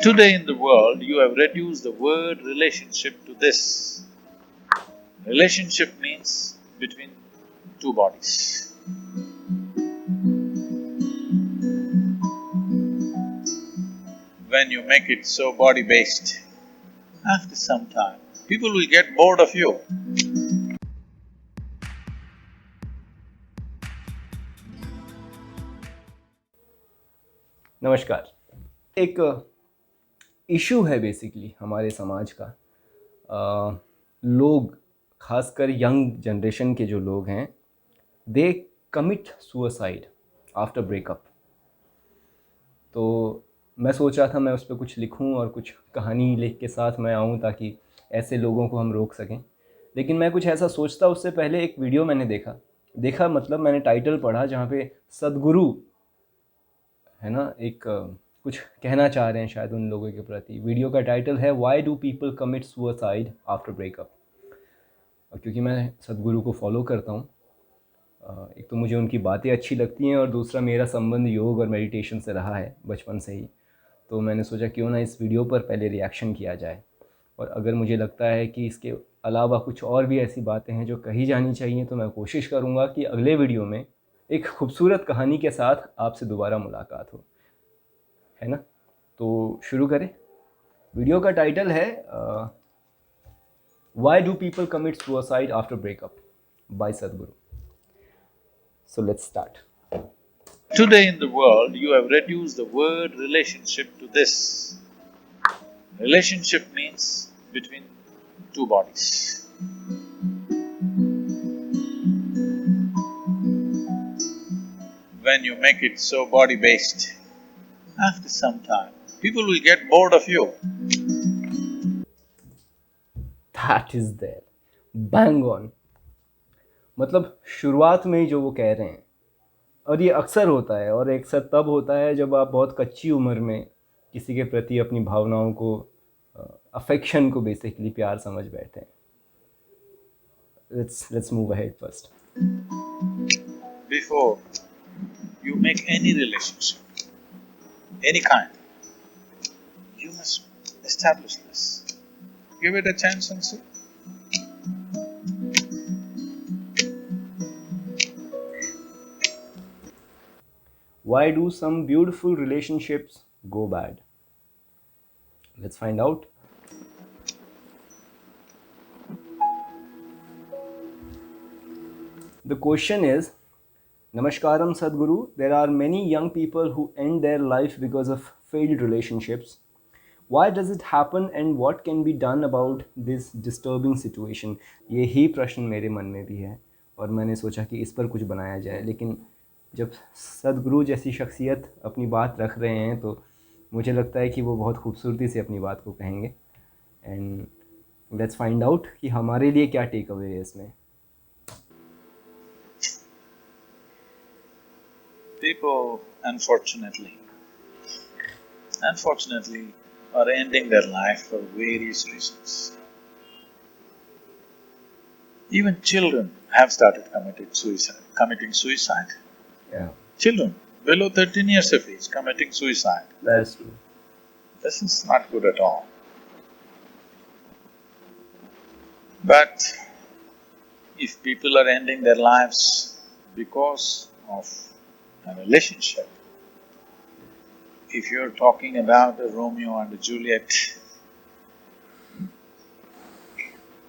Today in the world, you have reduced the word relationship to this. Relationship means between two bodies. When you make it so body-based, after some time, people will get bored of you. नमस्कार। एक issue है basically हमारे समाज का। लोग खासकर young generation के जो लोग हैं दे कमिट सुसाइड आफ्टर ब्रेकअप। तो मैं सोच रहा था मैं उस पर कुछ लिखूं और कुछ कहानी लिख के साथ मैं आऊं ताकि ऐसे लोगों को हम रोक सकें। लेकिन मैं कुछ ऐसा सोचता उससे पहले एक वीडियो मैंने देखा मतलब मैंने टाइटल पढ़ा जहाँ पे सदगुरु है ना एक कुछ कहना चाह रहे हैं शायद उन लोगों के प्रति। वीडियो का टाइटल है why do people commit suicide after breakup. और क्योंकि मैं सदगुरु को फॉलो करता हूँ, एक तो मुझे उनकी बातें अच्छी लगती हैं और दूसरा मेरा संबंध योग और मेडिटेशन से रहा है बचपन से ही। तो मैंने सोचा क्यों ना इस वीडियो पर पहले रिएक्शन किया जाए, और अगर मुझे लगता है कि इसके अलावा कुछ और भी ऐसी बातें हैं जो कही जानी चाहिए तो मैं कोशिश करूँगा कि अगले वीडियो में एक खूबसूरत कहानी के साथ आपसे दोबारा मुलाकात हो, है ना। तो शुरू करें। वीडियो का टाइटल है why do people commit suicide after breakup by Sadhguru. So let's start. Today in the world, you have reduced the word relationship to this. Relationship means between two bodies. When you make it so body-based, after some time, people will get bored of you. That is there, bang on. मतलब शुरुआत में ही जो वो कह रहे हैं, और ये अक्सर होता है और अक्सर तब होता है जब आप बहुत कच्ची उम्र में किसी के प्रति अपनी भावनाओं को, अफेक्शन को बेसिकली प्यार समझ बैठते हैं। Let's move ahead first. Before you make any relationship, any kind, you must establish this. Give it a chance and see. Why do some beautiful relationships go bad? Let's find out. The question is, Namaskaram Sadhguru, there are many young people who end their life because of failed relationships. Why does it happen and what can be done about this disturbing situation? यही प्रश्न मेरे मन में भी है और मैंने सोचा कि इस पर कुछ बनाया जाए। लेकिन जब सदगुरु जैसी शख्सियत अपनी बात रख रहे हैं तो मुझे लगता है कि वो बहुत खूबसूरती से अपनी बात को कहेंगे। एंड लेट्स फाइंड आउट कि हमारे लिए क्या टेक अवे है इसमें। People, unfortunately, are ending their life for various reasons. Even children have started committing suicide. Yeah, Children below 13 years of age committing suicide. that's true. This is not good at all. But if people are ending their lives because of a relationship, if you're talking about a Romeo and a Juliet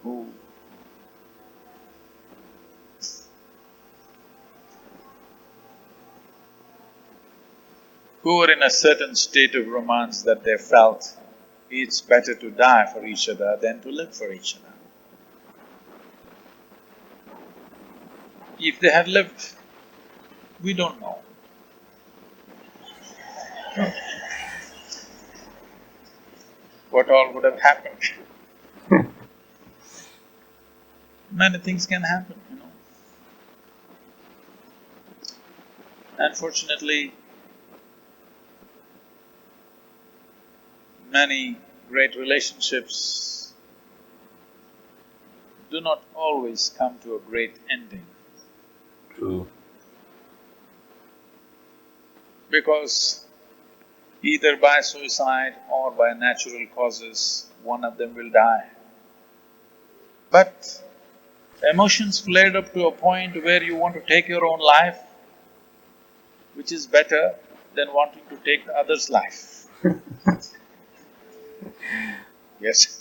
who were in a certain state of romance that they felt it's better to die for each other than to live for each other. If they had lived, we don't know. What all would have happened? Many things can happen, you know. Unfortunately, many great relationships do not always come to a great ending. True. Because Either by suicide or by natural causes, one of them will die. But emotions flared up to a point where you want to take your own life, which is better than wanting to take the other's life. Yes.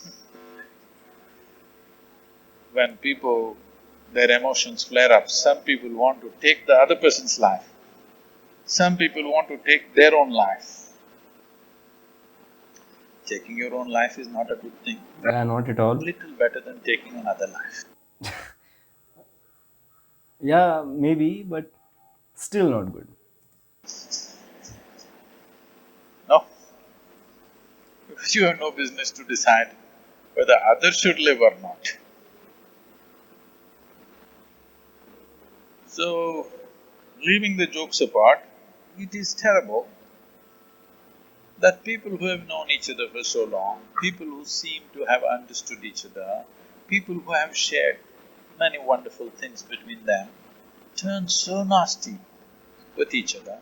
When people, their emotions flare up, some people want to take the other person's life, some people want to take their own life. Taking your own life is not a good thing. Yeah, not at all. Little better than taking another life. Yeah, maybe, but still not good. No, because you have no business to decide whether others should live or not. So, leaving the jokes apart, it is terrible that people who have known each other for so long, people who seem to have understood each other, people who have shared many wonderful things between them, turn so nasty with each other.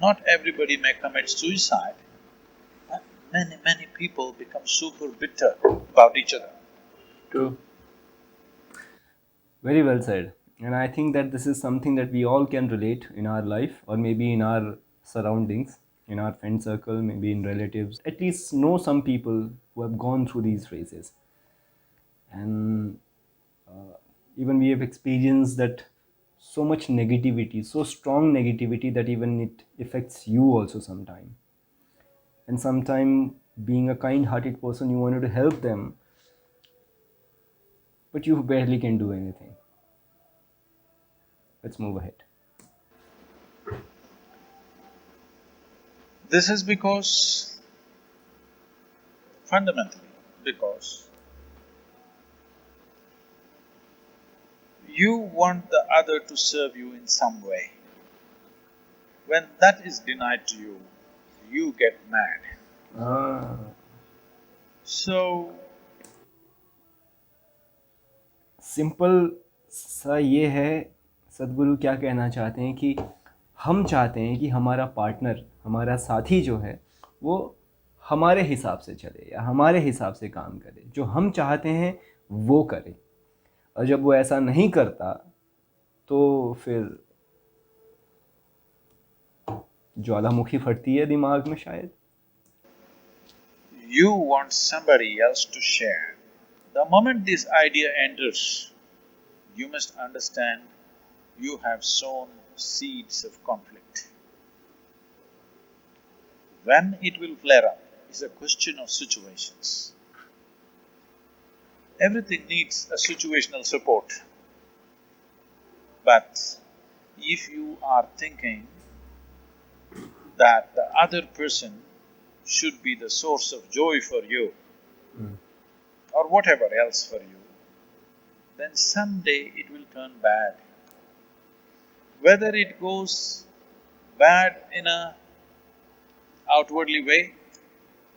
Not everybody may commit suicide, but many people become super bitter about each other. True. Very well said. And I think that this is something that we all can relate in our life, or maybe in our surroundings, in our friend circle, maybe in relatives. At least know some people who have gone through these phases. And even we have experienced that so much negativity, so strong negativity that even it affects you also sometime. And sometime being a kind-hearted person, you wanted to help them, but you barely can do anything. Let's move ahead. This is because, fundamentally, because you want the other to serve you in some way. When that is denied to you, you get mad. Ah, So, simple सा ये है, सदगुरु क्या कहना चाहते हैं कि हम चाहते हैं कि हमारा पार्टनर, हमारा साथी जो है वो हमारे हिसाब से चले या हमारे हिसाब से काम करे, जो हम चाहते हैं वो करे। और जब वो ऐसा नहीं करता तो फिर ज्वालामुखी फटती है दिमाग में शायद। you want somebody else to share. The moment this idea enters, you must understand you have sown seeds of conflict. When it will flare up is a question of situations. Everything needs a situational support. But if you are thinking that the other person should be the source of joy for you or whatever else for you, then someday it will turn bad. Whether it goes bad in a outwardly way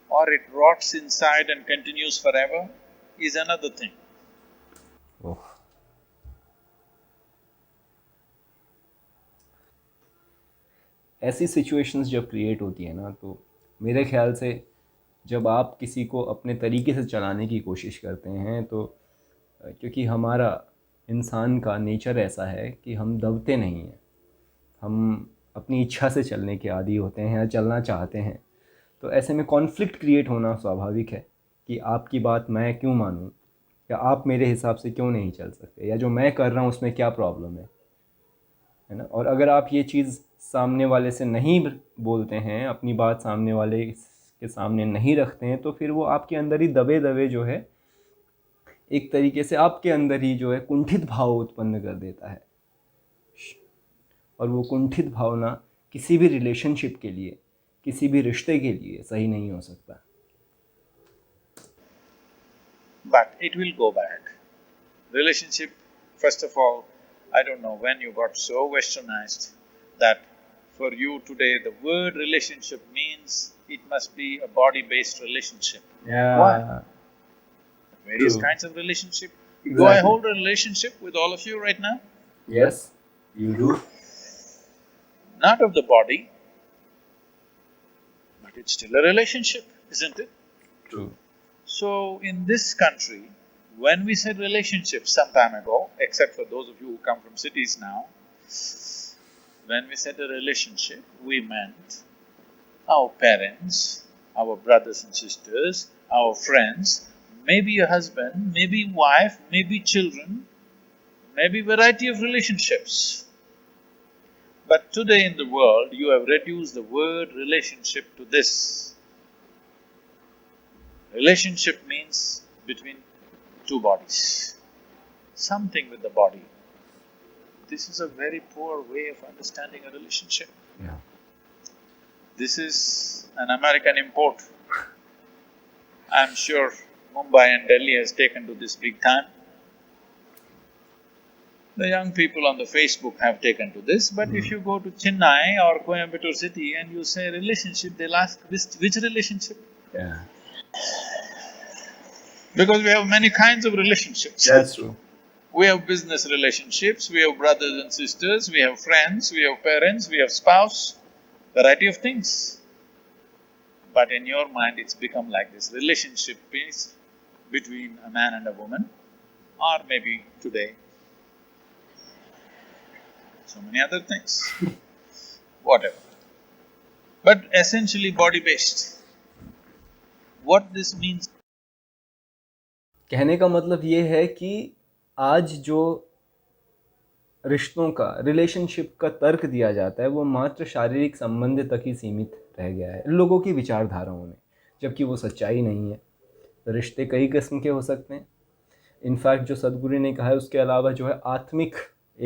or it rots inside and continues forever is another thing. ओह, ऐसी situations जब create होती है ना, तो मेरे ख्याल से जब आप किसी को अपने तरीके से चलाने की कोशिश करते हैं तो क्योंकि हमारा इंसान का नेचर ऐसा है कि हम दबते नहीं हैं, हम अपनी इच्छा से चलने के आदी होते हैं या चलना चाहते हैं। तो ऐसे में कॉन्फ्लिक्ट क्रिएट होना स्वाभाविक है कि आपकी बात मैं क्यों मानूं, या आप मेरे हिसाब से क्यों नहीं चल सकते, या जो मैं कर रहा हूँ उसमें क्या प्रॉब्लम है ना। और अगर आप ये चीज़ सामने वाले से नहीं बोलते हैं, अपनी बात सामने वाले के सामने नहीं रखते हैं, तो फिर वो आपके अंदर ही दबे दबे जो है एक तरीके से आपके अंदर ही जो है कुंठित भाव उत्पन्न कर देता है। और वो कुंठित भावना किसी भी रिलेशनशिप के लिए, किसी भी रिश्ते के लिए सही नहीं हो सकता। But it will go bad. Relationship, first of all, I don't know when you got so westernized that for you today the word relationship means it must be a body-based relationship. Yeah. Why? Various True. kinds of relationship. Do I hold a relationship with all of you right now? Yes, you do. Not of the body, but it's still a relationship, isn't it? True. So in this country, when we said relationship some time ago, except for those of you who come from cities now, when we said a relationship, we meant our parents, our brothers and sisters, our friends, maybe a husband, maybe wife, maybe children, maybe variety of relationships. But today in the world, you have reduced the word relationship to this. Relationship means between two bodies, something with the body. This is a very poor way of understanding a relationship. Yeah. This is an American import. I'm sure Mumbai and Delhi has taken to this big time. The young people on the Facebook have taken to this, but if you go to Chennai or Coimbatore city and you say relationship, they'll ask, which relationship? Yeah. Because we have many kinds of relationships. That's true. We have business relationships, we have brothers and sisters, we have friends, we have parents, we have spouse, variety of things. But in your mind, it's become like this. Relationship is between a man and a woman, or maybe today, so many other things, whatever. But essentially body-based. What this means… कहने का मतलब ये है कि आज जो रिश्तों का, रिलेशनशिप का तर्क दिया जाता है, वो मात्र शारीरिक संबंध तक ही सीमित रह गया है लोगों की विचारधाराओं में, जबकि वो सच्चाई नहीं है। रिश्ते कई किस्म के हो सकते हैं। इनफैक्ट जो सद्गुरु ने कहा है उसके अलावा जो है आत्मिक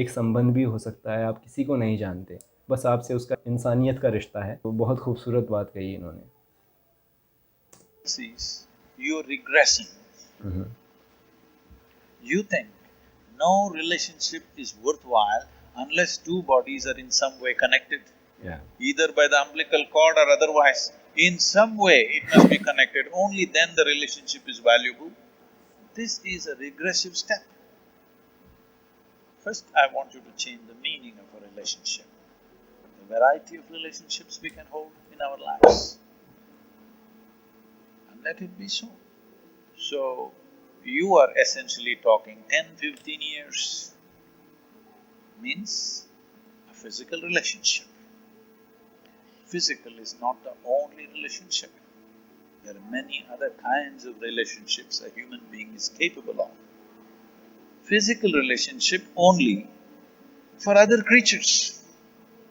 एक संबंध भी हो सकता है, आप किसी को नहीं जानते, बस आपसे उसका इंसानियत का रिश्ता है। तो बहुत खूबसूरत बात कही इन्होंने। You're regressing. You think no relationship is worthwhile unless two bodies are in some way connected. Yeah. Either by the umbilical cord or otherwise. In some way it must be connected, only then the relationship is valuable. This is a regressive step. First, I want you to change the meaning of a relationship. The variety of relationships we can hold in our lives. And let it be so. So, you are essentially talking 10-15 years means a physical relationship. Physical is not the only relationship. There are many other kinds of relationships a human being is capable of. Physical relationship only for other creatures.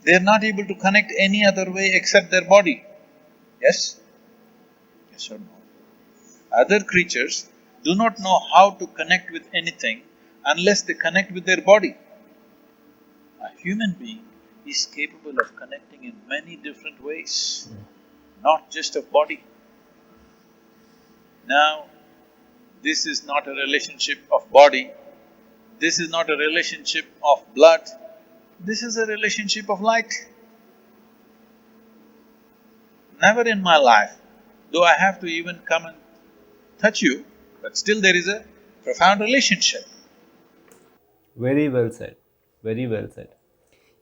They are not able to connect any other way except their body. Yes? Yes or no? Other creatures do not know how to connect with anything unless they connect with their body. A human being is capable of connecting in many different ways, not just of body. Now, this is not a relationship of body, this is not a relationship of blood, this is a relationship of light. Never in my life do I have to even come and touch you, but still there is a profound relationship. Very well said, very well said.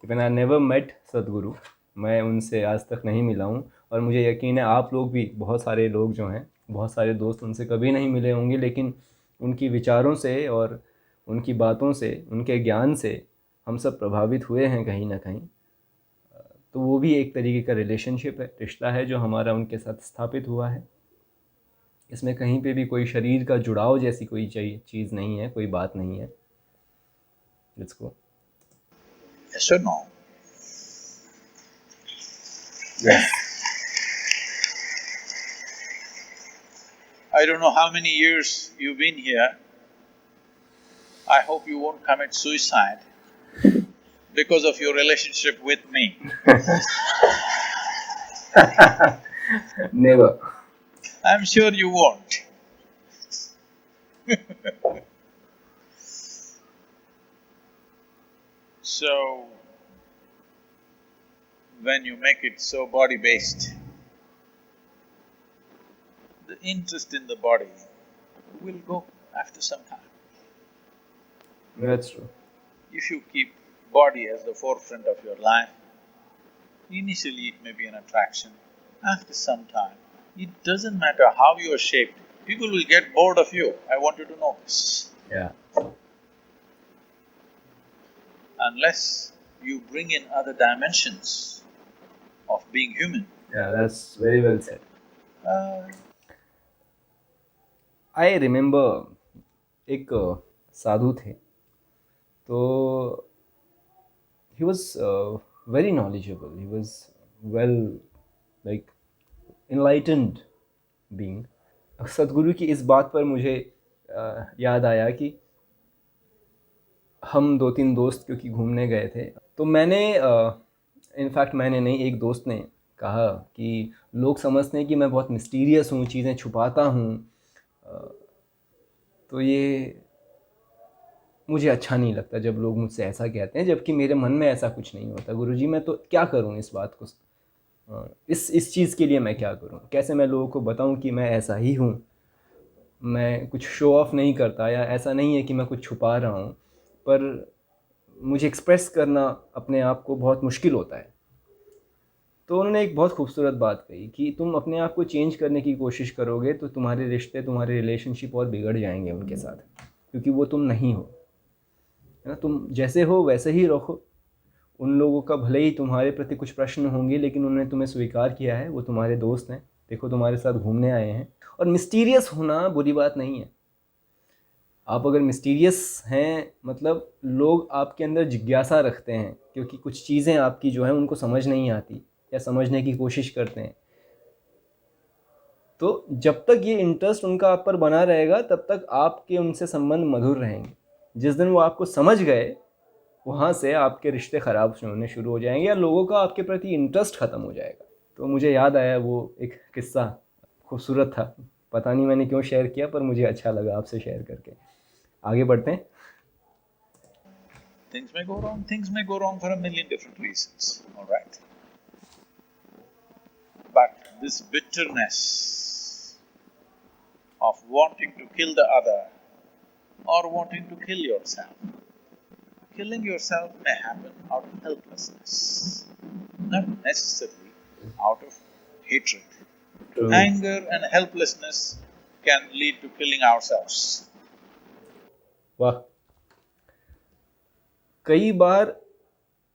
Even I never met सदगुरु, मैं उनसे आज तक नहीं मिला हूँ, और मुझे यकीन है आप लोग भी, बहुत सारे लोग जो हैं, बहुत सारे दोस्त उनसे कभी नहीं मिले होंगे, लेकिन उनकी विचारों से और उनकी बातों से, उनके ज्ञान से हम सब प्रभावित हुए हैं कहीं ना कहीं। तो वो भी एक तरीके का रिलेशनशिप है, रिश्ता है जो हमारा उनके साथ स्थापित हुआ है। इसमें कहीं पे भी कोई शरीर का जुड़ाव जैसी कोई चीज़ नहीं है, कोई बात नहीं है। Let's go. Yes or no? Yes. I don't know how many years you've been here. I hope you won't commit suicide because of your relationship with me. Never. I'm sure you won't. So, when you make it so body-based, the interest in the body will go after some time. That's true. If you keep body as the forefront of your life, initially it may be an attraction, after some time, it doesn't matter how you are shaped, people will get bored of you. I want you to know this. Yeah. Unless you bring in other dimensions of being human. Yeah, that's very well said. Uh, I remember एक साधु थे, तो he was very knowledgeable, he was well, like, enlightened being. सतगुरु की इस बात पर मुझे याद आया कि हम 2-3 दोस्त क्योंकि घूमने गए थे, तो मैंने इनफैक्ट मैंने नहीं, एक दोस्त ने कहा कि लोग समझते हैं कि मैं बहुत मिस्टीरियस हूँ, चीज़ें छुपाता हूँ, तो ये मुझे अच्छा नहीं लगता जब लोग मुझसे ऐसा कहते हैं, जबकि मेरे मन में ऐसा कुछ नहीं होता। गुरुजी, मैं तो क्या करूँ इस बात को, इस चीज़ के लिए मैं क्या करूँ? कैसे मैं लोगों को बताऊँ कि मैं ऐसा ही हूँ? मैं कुछ शो ऑफ नहीं करता, या ऐसा नहीं है कि मैं कुछ छुपा रहा हूँ, पर मुझे एक्सप्रेस करना अपने आप को बहुत मुश्किल होता है। तो उन्होंने एक बहुत खूबसूरत बात कही कि तुम अपने आप को चेंज करने की कोशिश करोगे तो तुम्हारे रिश्ते, तुम्हारे रिलेशनशिप और बिगड़ जाएंगे उनके साथ, क्योंकि वो तुम नहीं हो, है ना। तुम जैसे हो वैसे ही रखो। उन लोगों का भले ही तुम्हारे प्रति कुछ प्रश्न होंगे, लेकिन उन्होंने तुम्हें स्वीकार किया है, वो तुम्हारे दोस्त हैं, देखो तुम्हारे साथ घूमने आए हैं। और मिस्टीरियस होना बुरी बात नहीं है। आप अगर मिस्टीरियस हैं, मतलब लोग आपके अंदर जिज्ञासा रखते हैं, क्योंकि कुछ चीज़ें आपकी जो हैं उनको समझ नहीं आती या समझने की कोशिश करते हैं। तो जब तक ये इंटरेस्ट उनका आप पर बना रहेगा, तब तक आपके उनसे संबंध मधुर रहेंगे। जिस दिन वो आपको समझ गए, वहाँ से आपके रिश्ते ख़राब होने शुरू हो जाएंगे, या लोगों का आपके प्रति इंटरेस्ट ख़त्म हो जाएगा। तो मुझे याद आया वो एक किस्सा, खूबसूरत था। पता नहीं मैंने क्यों शेयर किया, पर मुझे अच्छा लगा आपसे शेयर करके। आगे बढ़ते हैं। things may go wrong for a million different reasons, all right? But this bitterness of wanting to kill the other or wanting to kill yourself, killing yourself may happen out of helplessness, not necessarily out of hatred. True. Anger and helplessness can lead to killing ourselves. वाह। कई बार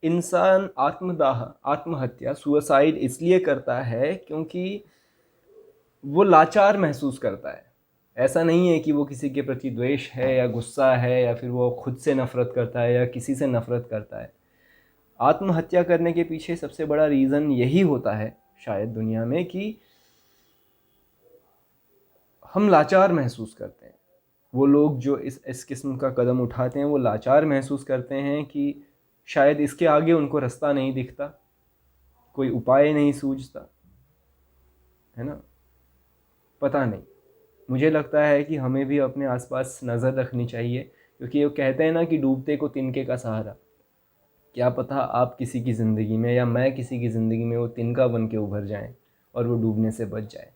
इंसान आत्महत्या, suicide इसलिए करता है क्योंकि वो लाचार महसूस करता है। ऐसा नहीं है कि वो किसी के प्रति द्वेष है या गुस्सा है, या फिर वो खुद से नफ़रत करता है या किसी से नफ़रत करता है। आत्महत्या करने के पीछे सबसे बड़ा रीज़न यही होता है शायद दुनिया में, कि हम लाचार महसूस करते हैं। वो लोग जो इस किस्म का कदम उठाते हैं, वो लाचार महसूस करते हैं कि शायद इसके आगे उनको रास्ता नहीं दिखता, कोई उपाय नहीं सूझता, है ना। पता नहीं, मुझे लगता है कि हमें भी अपने आसपास नज़र रखनी चाहिए, क्योंकि वो कहते हैं ना कि डूबते को तिनके का सहारा। क्या पता आप किसी की ज़िंदगी में या मैं किसी की ज़िंदगी में वो तिनका बन के उभर जाएं और वो डूबने से बच जाए।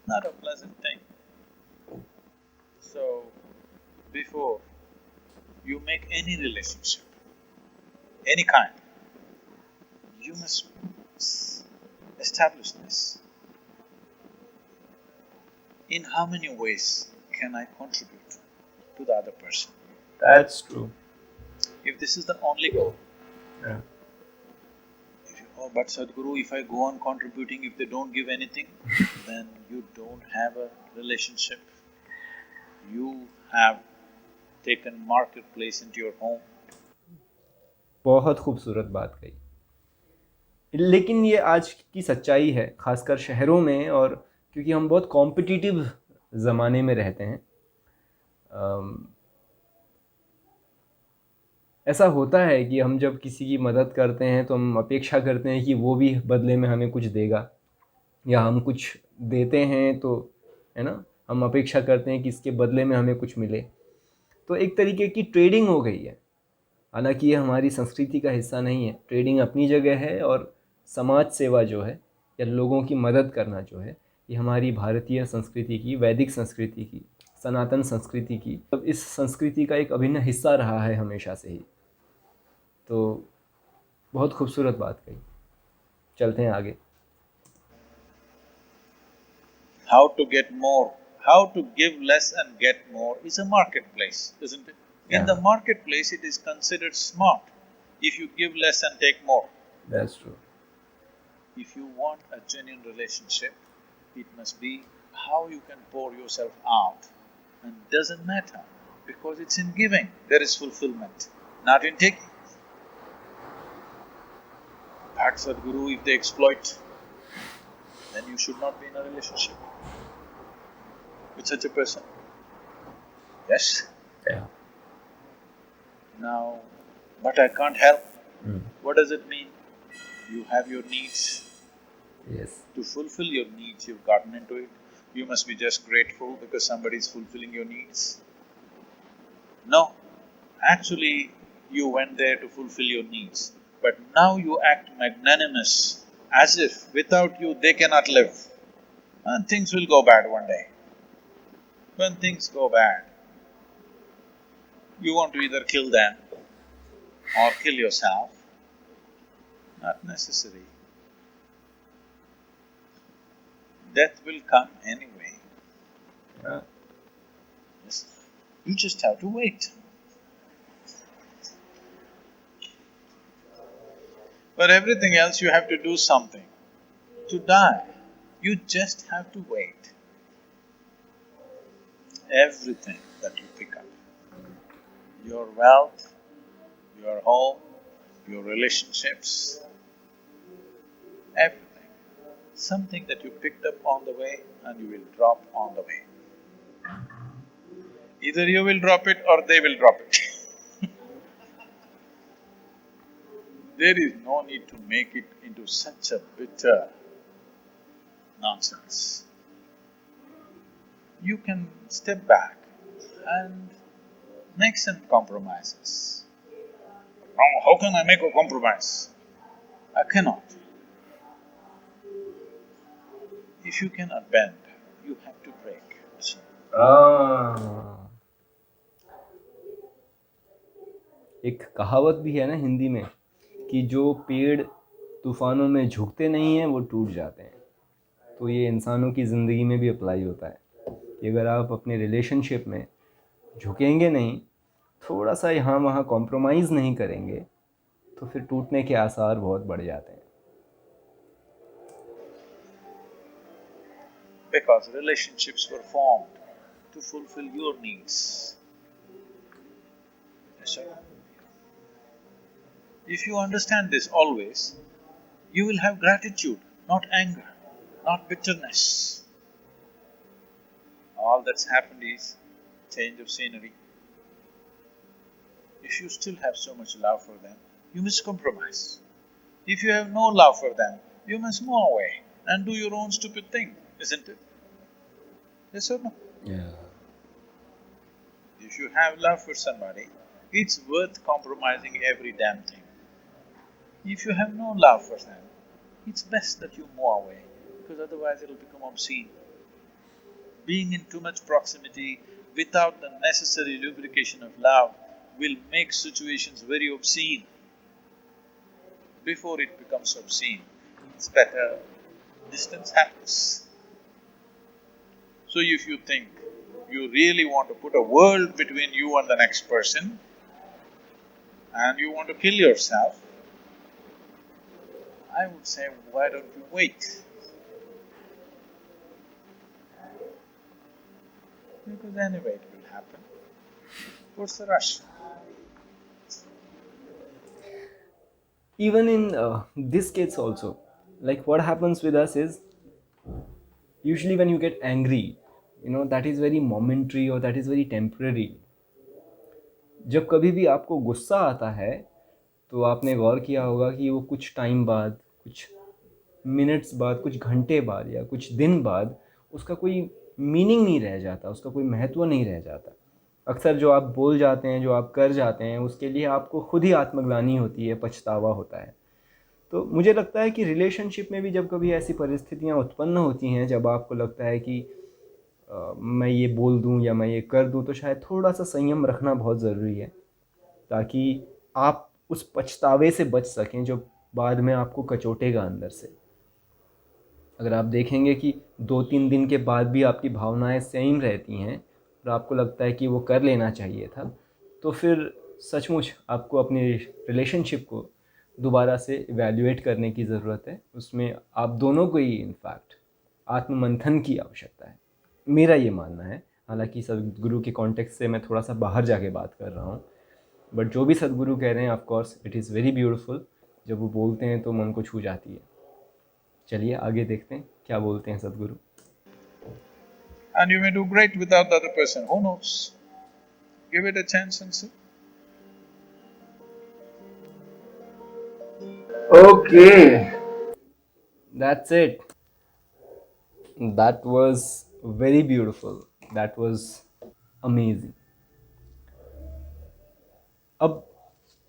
Not a pleasant thing. So, before you make any relationship, any kind, you must establish this. In how many ways can I contribute to the other person? That's true. If this is the only goal, Yeah. oh, but Sadhguru, if I go on contributing, if they don't give anything, then you don't have a relationship. You have taken marketplace into your home. बहुत खूबसूरत बात कही, लेकिन ये आज की सच्चाई है, खासकर शहरों में, और क्योंकि हम बहुत कॉम्पिटिटिव ज़माने में रहते हैं। ऐसा होता है कि हम जब किसी की मदद करते हैं तो हम अपेक्षा करते हैं कि वो भी बदले में हमें कुछ देगा, या हम कुछ देते हैं तो, है ना, हम अपेक्षा करते हैं कि इसके बदले में हमें कुछ मिले। तो एक तरीके की ट्रेडिंग हो गई है। हालांकि ये हमारी संस्कृति का हिस्सा नहीं है। ट्रेडिंग अपनी जगह है, और समाज सेवा जो है या लोगों की मदद करना जो है, ये हमारी भारतीय संस्कृति की, वैदिक संस्कृति की, सनातन संस्कृति की, अब इस संस्कृति का एक अभिन्न हिस्सा रहा है हमेशा से ही। तो बहुत खूबसूरत बात कही। चलते हैं आगे। How to get more, how to give less and get more is a marketplace, isn't it? In the Yeah, marketplace, it is considered smart if you give less and take more. that's true. If you want a genuine relationship, it must be how you can pour yourself out. And doesn't matter, because it's in giving there is fulfillment, not in taking. But Sadhguru, if they exploit, then you should not be in a relationship with such a person. Yes? Yeah. Now, but I can't help. Mm. What does it mean? You have your needs. Yes. To fulfill your needs, you've gotten into it. You must be just grateful because somebody is fulfilling your needs. No, actually, you went there to fulfill your needs, but now you act magnanimous, as if without you they cannot live. And things will go bad one day. When things go bad, you want to either kill them or kill yourself. Not necessary. Death will come anyway. Yeah. Yes. You just have to wait. For everything else, you have to do something. To die, you just have to wait. Everything that you pick up, your wealth, your home, your relationships, everything, something that you picked up on the way and you will drop on the way. Either you will drop it or they will drop it. There is no need to make it into such a bitter nonsense. You can step back and make some compromises. How can I make a compromise? I cannot. If you cannot bend, you have to break. Ah, एक कहावत भी है ना हिंदी में कि जो पेड़ तूफानों में झुकते नहीं हैं वो टूट जाते हैं। तो ये इंसानों की ज़िंदगी में भी अप्लाई होता है कि अगर आप अपने रिलेशनशिप में झुकेंगे नहीं, थोड़ा सा यहाँ वहाँ कॉम्प्रोमाइज़ नहीं करेंगे, तो फिर टूटने के आसार बहुत बढ़ जाते हैं। Because relationships were formed to fulfill your needs. Yes, sir. If you understand this always, you will have gratitude, not anger, not bitterness. All that's happened is change of scenery. If you still have so much love for them, you must compromise. If you have no love for them, you must move away and do your own stupid thing, isn't it? Yes or no? Yeah. If you have love for somebody, it's worth compromising every damn thing. If you have no love for them, it's best that you move away, because otherwise it'll become obscene. Being in too much proximity without the necessary lubrication of love will make situations very obscene. Before it becomes obscene, it's better distance happens. So if you think you really want to put a world between you and the next person and you want to kill yourself, I would say, why don't you wait? Because anyway it will happen. What's the rush? Even in this case also, like what happens with us is usually when you get angry, that is very momentary or that is very temporary. जब कभी भी आपको गुस्सा आता है तो आपने गौर किया होगा कि वो कुछ टाइम बाद, कुछ मिनट्स बाद, कुछ घंटे बाद या कुछ दिन बाद उसका कोई मीनिंग नहीं रह जाता, उसका कोई महत्व नहीं रह जाता। अक्सर जो आप बोल जाते हैं, जो आप कर जाते हैं, उसके लिए आपको खुद ही आत्मग्लानि होती है, पछतावा होता है। तो मुझे लगता है कि रिलेशनशिप में भी जब कभी ऐसी परिस्थितियाँ उत्पन्न होती हैं, जब आपको लगता है कि मैं ये बोल दूं या मैं ये कर दूं, तो शायद थोड़ा सा संयम रखना बहुत ज़रूरी है, ताकि आप उस पछतावे से बच सकें जो बाद में आपको कचोटेगा अंदर से। अगर आप देखेंगे कि 2-3 दिन के बाद भी आपकी भावनाएं सेम रहती हैं और आपको लगता है कि वो कर लेना चाहिए था, तो फिर सचमुच आपको अपनी रिलेशनशिप को दोबारा से इवैल्यूएट करने की ज़रूरत है। उसमें आप दोनों को ही इनफैक्ट आत्ममंथन की आवश्यकता है, मेरा ये मानना है। हालांकि सदगुरु के कॉन्टेक्स्ट से मैं थोड़ा सा बाहर जाके बात कर रहा हूँ, बट जो भी सदगुरु कह रहे हैं of course it is very beautiful. जब वो बोलते हैं तो मन को छू जाती है। चलिए आगे देखते हैं क्या बोलते हैं सदगुरु। And you may do great without the other person, who knows? Give it a chance and see. Okay, that's it. That was very beautiful. That was amazing. अब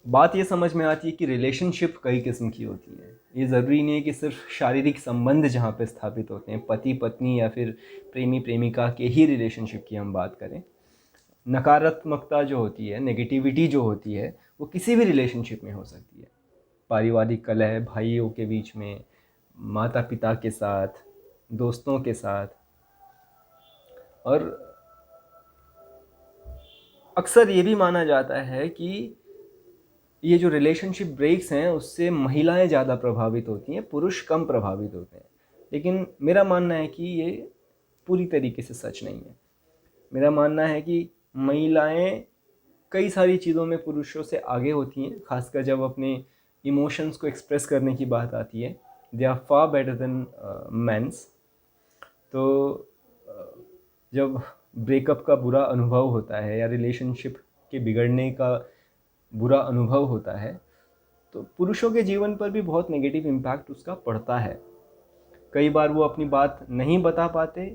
बात ये समझ में आती है कि रिलेशनशिप कई किस्म की होती है। ये ज़रूरी नहीं है कि सिर्फ शारीरिक संबंध जहाँ पे स्थापित होते हैं, पति पत्नी या फिर प्रेमी प्रेमिका के ही रिलेशनशिप की हम बात करें। नकारात्मकता जो होती है, नेगेटिविटी जो होती है, वो किसी भी रिलेशनशिप में हो सकती है। पारिवारिक कलह, भाइयों के बीच में, माता पिता के साथ, दोस्तों के साथ। और अक्सर ये भी माना जाता है कि ये जो रिलेशनशिप ब्रेक्स हैं उससे महिलाएं ज़्यादा प्रभावित होती हैं, पुरुष कम प्रभावित होते हैं। लेकिन मेरा मानना है कि ये पूरी तरीके से सच नहीं है। मेरा मानना है कि महिलाएं कई सारी चीज़ों में पुरुषों से आगे होती हैं, खासकर जब अपने इमोशंस को एक्सप्रेस करने की बात आती है। They are far better than mens. तो जब ब्रेकअप का बुरा अनुभव होता है या रिलेशनशिप के बिगड़ने का बुरा अनुभव होता है, तो पुरुषों के जीवन पर भी बहुत नेगेटिव इम्पैक्ट उसका पड़ता है। कई बार वो अपनी बात नहीं बता पाते,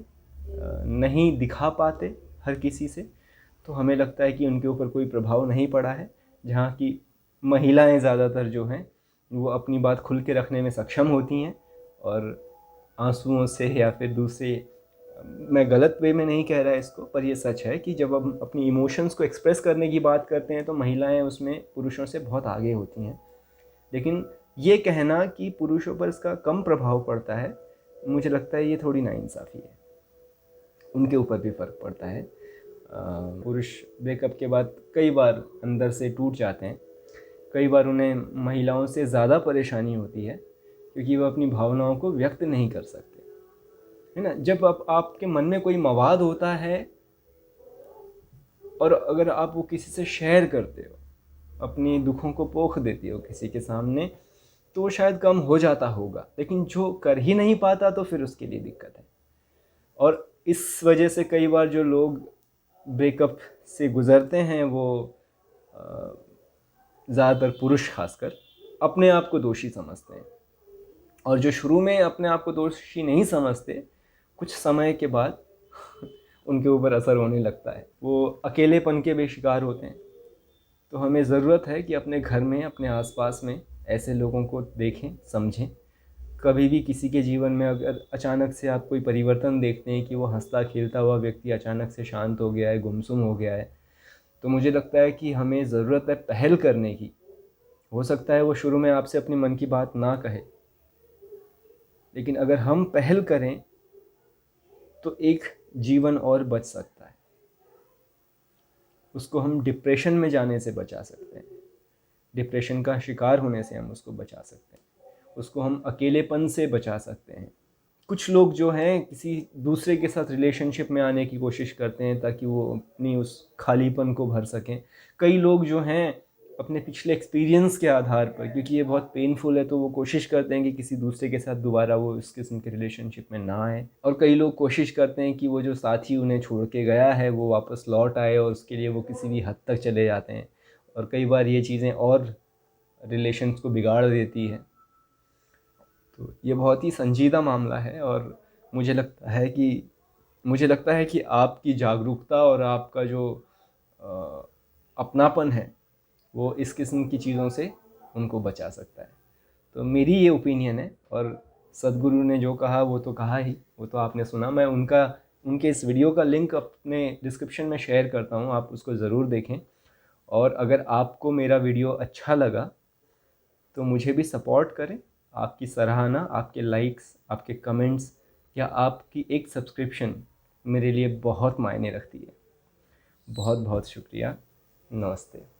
नहीं दिखा पाते हर किसी से, तो हमें लगता है कि उनके ऊपर कोई प्रभाव नहीं पड़ा है। जहाँ की महिलाएं ज़्यादातर जो हैं वो अपनी बात खुल के रखने में सक्षम होती हैं और आंसुओं से या फिर दूसरे, मैं गलत वे में नहीं कह रहा इसको, पर ये सच है कि जब हम अपनी इमोशंस को एक्सप्रेस करने की बात करते हैं तो महिलाएं उसमें पुरुषों से बहुत आगे होती हैं। लेकिन ये कहना कि पुरुषों पर इसका कम प्रभाव पड़ता है, मुझे लगता है ये थोड़ी नाइंसाफ़ी है। उनके ऊपर भी फ़र्क पड़ता है। पुरुष ब्रेकअप के बाद कई बार अंदर से टूट जाते हैं। कई बार उन्हें महिलाओं से ज़्यादा परेशानी होती है क्योंकि वह अपनी भावनाओं को व्यक्त नहीं कर सकते, है ना। जब आपके मन में कोई मवाद होता है और अगर आप वो किसी से शेयर करते हो, अपनी दुखों को पोख देती हो किसी के सामने, तो शायद कम हो जाता होगा। लेकिन जो कर ही नहीं पाता तो फिर उसके लिए दिक्कत है। और इस वजह से कई बार जो लोग ब्रेकअप से गुज़रते हैं वो ज़्यादातर पुरुष खासकर अपने आप को दोषी समझते हैं। और जो शुरू में अपने आप को दोषी नहीं समझते, कुछ समय के बाद उनके ऊपर असर होने लगता है, वो अकेलेपन के भी शिकार होते हैं। तो हमें ज़रूरत है कि अपने घर में, अपने आसपास में ऐसे लोगों को देखें, समझें। कभी भी किसी के जीवन में अगर अचानक से आप कोई परिवर्तन देखते हैं कि वो हंसता खेलता हुआ व्यक्ति अचानक से शांत हो गया है, गुमसुम हो गया है, तो मुझे लगता है कि हमें ज़रूरत है पहल करने की। हो सकता है वो शुरू में आपसे अपनी मन की बात ना कहे, लेकिन अगर हम पहल करें तो एक जीवन और बच सकता है। उसको हम डिप्रेशन में जाने से बचा सकते हैं, डिप्रेशन का शिकार होने से हम उसको बचा सकते हैं, उसको हम अकेलेपन से बचा सकते हैं। कुछ लोग जो हैं किसी दूसरे के साथ रिलेशनशिप में आने की कोशिश करते हैं ताकि वो अपनी उस खालीपन को भर सकें। कई लोग जो हैं अपने पिछले एक्सपीरियंस के आधार पर, क्योंकि ये बहुत पेनफुल है, तो वो कोशिश करते हैं कि किसी दूसरे के साथ दोबारा वो इस किस्म के रिलेशनशिप में ना आए। और कई लोग कोशिश करते हैं कि वो जो साथी उन्हें छोड़ के गया है वो वापस लौट आए, और उसके लिए वो किसी भी हद तक चले जाते हैं। और कई बार ये चीज़ें और रिलेशन्स को बिगाड़ देती है। तो ये बहुत ही संजीदा मामला है और मुझे लगता है कि आपकी जागरूकता और आपका जो अपनापन है वो इस किस्म की चीज़ों से उनको बचा सकता है। तो मेरी ये ओपिनियन है, और सदगुरु ने जो कहा वो तो कहा ही, वो तो आपने सुना। मैं उनके इस वीडियो का लिंक अपने डिस्क्रिप्शन में शेयर करता हूँ, आप उसको ज़रूर देखें। और अगर आपको मेरा वीडियो अच्छा लगा तो मुझे भी सपोर्ट करें। आपकी सराहना, आपके लाइक्स, आपके कमेंट्स या आपकी एक सब्सक्रिप्शन मेरे लिए बहुत मायने रखती है। बहुत बहुत शुक्रिया। नमस्ते।